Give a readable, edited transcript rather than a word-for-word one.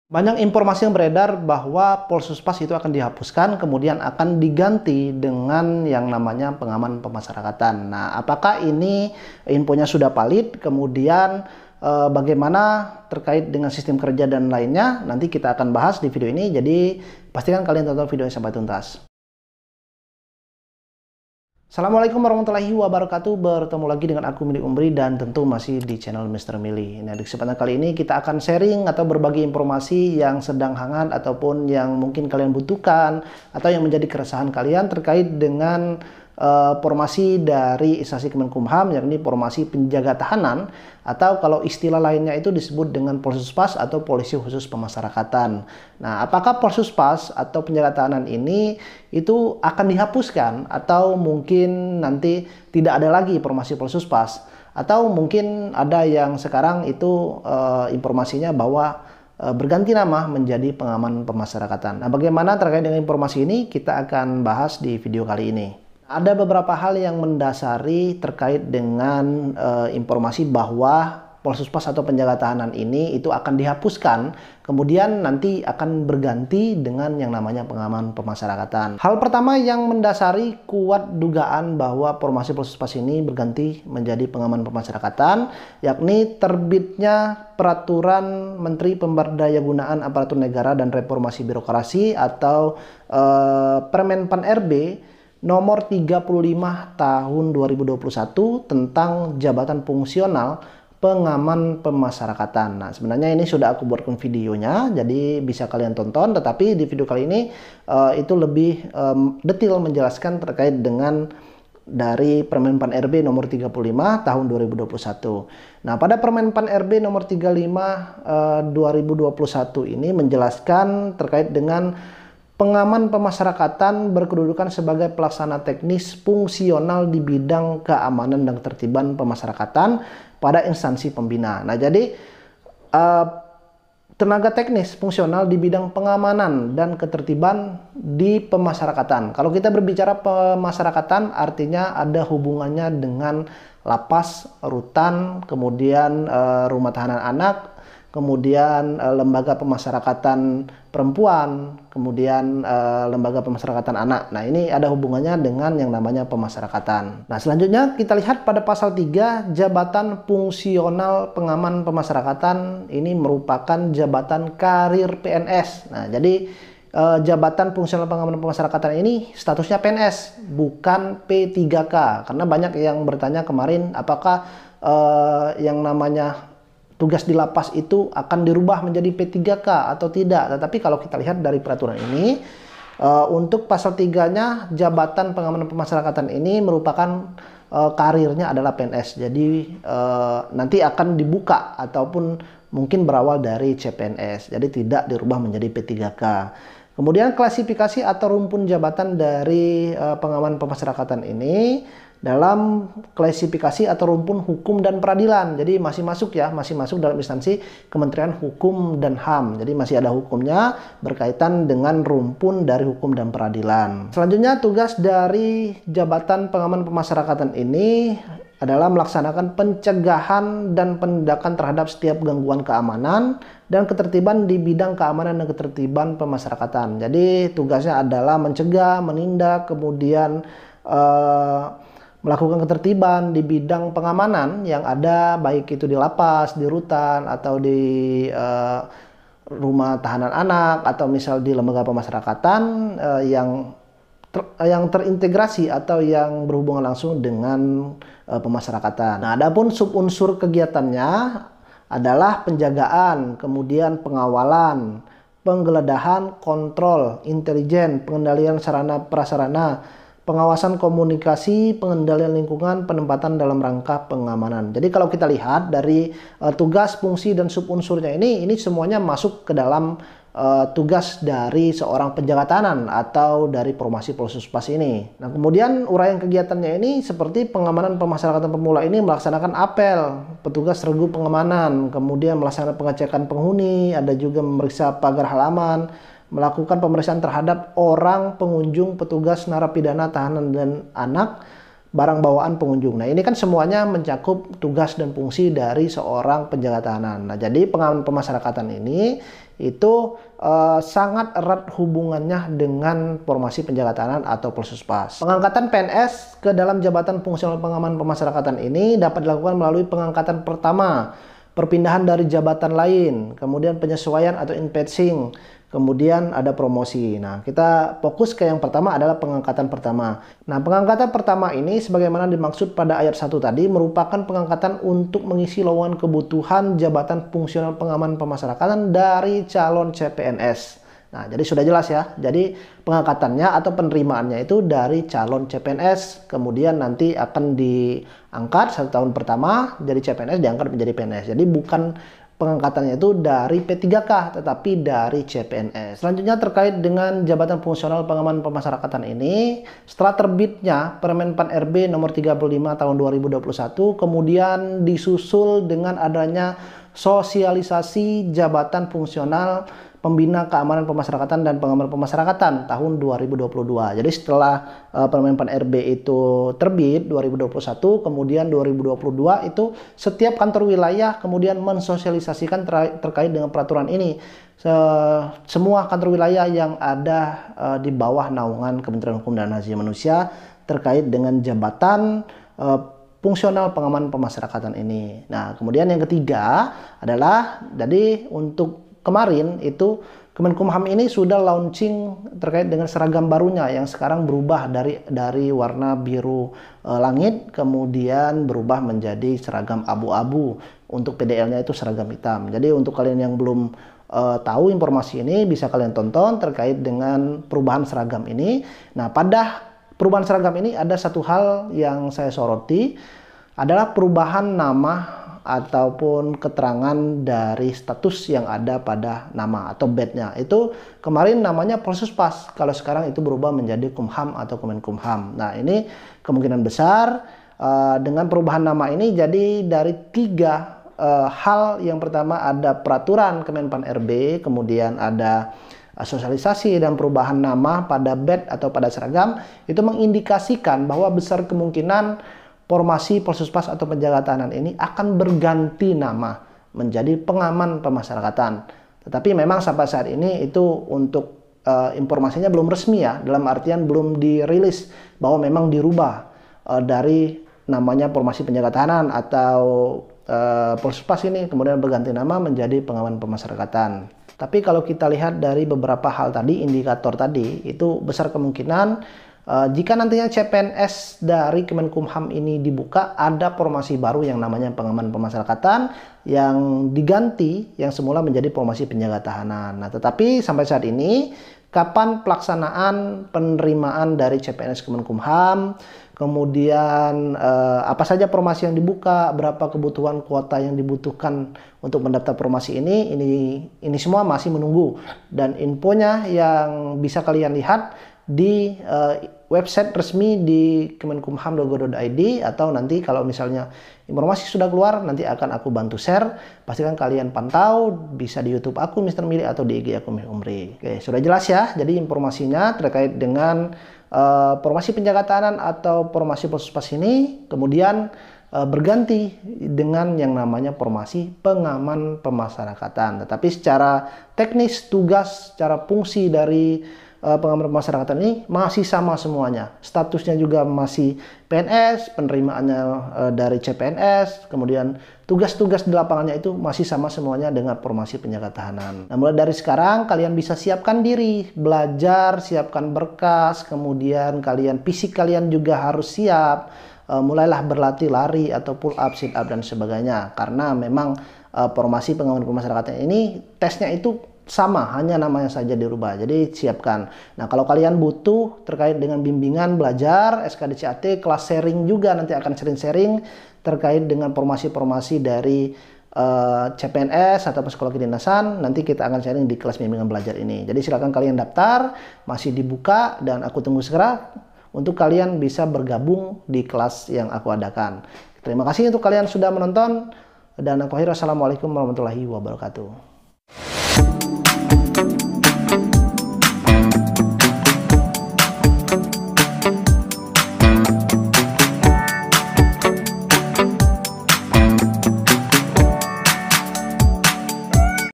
Banyak informasi yang beredar bahwa Polsuspas itu akan dihapuskan, kemudian akan diganti dengan yang namanya pengaman pemasyarakatan. Nah, apakah ini infonya sudah valid? Kemudian bagaimana terkait dengan sistem kerja dan lainnya? Nanti kita akan bahas di video ini, jadi pastikan kalian tonton videonya sampai tuntas. Assalamualaikum warahmatullahi wabarakatuh. Bertemu lagi dengan aku Mili Umri dan tentu masih di channel Mr. Mili. Nah, di kesempatan kali ini kita akan sharing atau berbagi informasi yang sedang hangat ataupun yang mungkin kalian butuhkan atau yang menjadi keresahan kalian terkait dengan formasi dari instansi Kemenkumham, yakni formasi penjaga tahanan, atau kalau istilah lainnya itu disebut dengan Polsuspas atau Polisi Khusus Pemasyarakatan. Nah, apakah Polsuspas atau penjaga tahanan ini itu akan dihapuskan atau mungkin nanti tidak ada lagi formasi Polsuspas, atau mungkin ada yang sekarang itu informasinya bahwa berganti nama menjadi pengaman pemasyarakatan. Nah, bagaimana terkait dengan informasi ini kita akan bahas di video kali ini. Ada beberapa hal yang mendasari terkait dengan informasi bahwa Polsuspas atau penjaga tahanan ini itu akan dihapuskan, kemudian nanti akan berganti dengan yang namanya pengaman pemasyarakatan. Hal pertama yang mendasari kuat dugaan bahwa formasi Polsuspas ini berganti menjadi pengaman pemasyarakatan, yakni terbitnya Peraturan Menteri Pemberdayagunaan Aparatur Negara dan Reformasi Birokrasi atau Permen Pan RB nomor 35 tahun 2021 tentang jabatan fungsional pengaman pemasyarakatan. Nah, sebenarnya ini sudah aku buatkan videonya, jadi bisa kalian tonton. Tetapi di video kali ini itu lebih detail menjelaskan terkait dengan dari Permen Pan RB nomor 35 tahun 2021. Nah, pada Permen Pan RB nomor 35 2021 ini menjelaskan terkait dengan pengaman pemasyarakatan berkedudukan sebagai pelaksana teknis fungsional di bidang keamanan dan ketertiban pemasyarakatan pada instansi pembina. Nah, jadi tenaga teknis fungsional di bidang pengamanan dan ketertiban di pemasyarakatan. Kalau kita berbicara pemasyarakatan, artinya ada hubungannya dengan lapas, rutan, kemudian rumah tahanan anak, kemudian lembaga pemasyarakatan perempuan, kemudian lembaga pemasyarakatan anak. Nah, ini ada hubungannya dengan yang namanya pemasyarakatan. Nah, selanjutnya kita lihat pada pasal 3, jabatan fungsional pengaman pemasyarakatan ini merupakan jabatan karir PNS. Nah, jadi jabatan fungsional pengaman pemasyarakatan ini statusnya PNS, bukan P3K. Karena banyak yang bertanya kemarin apakah yang namanya tugas di lapas itu akan dirubah menjadi P3K atau tidak. Tetapi kalau kita lihat dari peraturan ini, untuk pasal 3-nya jabatan pengamanan pemasyarakatan ini merupakan karirnya adalah PNS. Jadi nanti akan dibuka ataupun mungkin berawal dari CPNS. Jadi tidak dirubah menjadi P3K. Kemudian klasifikasi atau rumpun jabatan dari pengaman pemasyarakatan ini dalam klasifikasi atau rumpun hukum dan peradilan. Jadi masih masuk dalam instansi Kementerian Hukum dan HAM. Jadi masih ada hukumnya berkaitan dengan rumpun dari hukum dan peradilan. Selanjutnya, tugas dari jabatan pengaman pemasyarakatan ini adalah melaksanakan pencegahan dan penindakan terhadap setiap gangguan keamanan dan ketertiban di bidang keamanan dan ketertiban pemasyarakatan. Jadi tugasnya adalah mencegah, menindak, kemudian melakukan ketertiban di bidang pengamanan yang ada, baik itu di lapas, di rutan, atau di rumah tahanan anak, atau misal di lembaga pemasyarakatan yang terintegrasi atau yang berhubungan langsung dengan pemasyarakatan. Nah, adapun subunsur kegiatannya adalah penjagaan, kemudian pengawalan, penggeledahan, kontrol, intelijen, pengendalian sarana prasarana, pengawasan komunikasi, pengendalian lingkungan, penempatan dalam rangka pengamanan. Jadi kalau kita lihat dari tugas, fungsi, dan subunsurnya ini semuanya masuk ke dalam tugas dari seorang penjaga tahanan atau dari formasi Polsuspas ini. Nah, kemudian uraian kegiatannya ini seperti pengamanan pemasyarakatan pemula ini melaksanakan apel, petugas regu pengamanan, kemudian melaksanakan pengecekan penghuni, ada juga memeriksa pagar halaman, melakukan pemeriksaan terhadap orang, pengunjung, petugas, narapidana, tahanan, dan anak, barang bawaan pengunjung. Nah, ini kan semuanya mencakup tugas dan fungsi dari seorang penjaga tahanan. Nah, jadi pengaman pemasyarakatan ini itu sangat erat hubungannya dengan formasi penjaga tahanan atau Polsuspas. Pengangkatan PNS ke dalam jabatan fungsional pengaman pemasyarakatan ini dapat dilakukan melalui pengangkatan pertama, perpindahan dari jabatan lain, kemudian penyesuaian atau in-patching, kemudian ada promosi. Nah, kita fokus ke yang pertama adalah pengangkatan pertama. Nah, pengangkatan pertama ini sebagaimana dimaksud pada ayat 1 tadi merupakan pengangkatan untuk mengisi lowongan kebutuhan jabatan fungsional pengaman pemasyarakatan dari calon CPNS. Nah, jadi sudah jelas ya. Jadi pengangkatannya atau penerimaannya itu dari calon CPNS, kemudian nanti akan diangkat 1 tahun pertama dari CPNS diangkat menjadi PNS. Jadi bukan pengangkatannya itu dari P3K, tetapi dari CPNS. Selanjutnya terkait dengan jabatan fungsional pengaman pemasyarakatan ini, setelah terbitnya Permen Pan RB nomor 35 tahun 2021, kemudian disusul dengan adanya sosialisasi jabatan fungsional Pembina Keamanan Pemasyarakatan dan Pengaman Pemasyarakatan tahun 2022. Jadi setelah Permen Pan RB itu terbit 2021, kemudian 2022 itu setiap kantor wilayah kemudian mensosialisasikan terkait dengan peraturan ini. Semua kantor wilayah yang ada di bawah naungan Kementerian Hukum dan Hak Asasi Manusia terkait dengan jabatan fungsional pengaman pemasyarakatan ini. Nah, kemudian yang ketiga adalah jadi untuk kemarin itu Kemenkumham ini sudah launching terkait dengan seragam barunya yang sekarang berubah dari warna biru langit kemudian berubah menjadi seragam abu-abu. Untuk PDL-nya itu seragam hitam. Jadi untuk kalian yang belum tahu informasi ini bisa kalian tonton terkait dengan perubahan seragam ini. Nah, pada perubahan seragam ini ada satu hal yang saya soroti adalah perubahan nama ataupun keterangan dari status yang ada pada nama atau badge-nya. Itu kemarin namanya Polsuspas, kalau sekarang itu berubah menjadi Kumham atau Kemenkumham. Nah, ini kemungkinan besar dengan perubahan nama ini jadi dari 3 hal. Yang pertama ada peraturan Kemenpan RB, kemudian ada sosialisasi dan perubahan nama pada badge atau pada seragam. Itu mengindikasikan bahwa besar kemungkinan formasi Polsuspas atau penjaga tahanan ini akan berganti nama menjadi pengaman pemasyarakatan. Tetapi memang sampai saat ini itu untuk informasinya belum resmi ya, dalam artian belum dirilis bahwa memang dirubah dari namanya formasi penjaga tahanan atau Polsuspas ini kemudian berganti nama menjadi pengaman pemasyarakatan. Tapi kalau kita lihat dari beberapa hal tadi, indikator tadi, itu besar kemungkinan jika nantinya CPNS dari Kemenkumham ini dibuka, ada formasi baru yang namanya pengaman pemasyarakatan yang diganti yang semula menjadi formasi penjaga tahanan. Nah, tetapi sampai saat ini, kapan pelaksanaan penerimaan dari CPNS Kemenkumham, kemudian apa saja formasi yang dibuka, berapa kebutuhan kuota yang dibutuhkan untuk mendaftar formasi ini semua masih menunggu. Dan infonya yang bisa kalian lihat di website resmi di kemenkumham.go.id, atau nanti kalau misalnya informasi sudah keluar nanti akan aku bantu share. Pastikan kalian pantau bisa di YouTube aku Mr. Mili atau di IG aku Milih Umri. Oke, sudah jelas ya. Jadi informasinya terkait dengan formasi penjaga tahanan atau formasi Polsuspas ini kemudian berganti dengan yang namanya formasi pengaman pemasyarakatan. Tetapi secara teknis, tugas, secara fungsi dari pengaman pemasyarakatan ini masih sama semuanya. Statusnya juga masih PNS, penerimaannya dari CPNS, kemudian tugas-tugas di lapangannya itu masih sama semuanya dengan formasi penjaga tahanan. Nah, mulai dari sekarang kalian bisa siapkan diri, belajar, siapkan berkas, kemudian fisik kalian juga harus siap. Mulailah berlatih lari atau pull up, sit up dan sebagainya. Karena memang formasi pengaman pemasyarakatan ini tesnya itu sama, hanya namanya saja dirubah. Jadi siapkan. Nah, kalau kalian butuh terkait dengan bimbingan belajar SKDCAT, kelas sharing juga nanti akan sering sharing terkait dengan formasi-formasi dari CPNS atau sekolah kedinasan. Nanti kita akan sharing di kelas bimbingan belajar ini. Jadi silakan kalian daftar, masih dibuka dan aku tunggu segera untuk kalian bisa bergabung di kelas yang aku adakan. Terima kasih untuk kalian sudah menonton dan aku akhir. Assalamualaikum warahmatullahi wabarakatuh.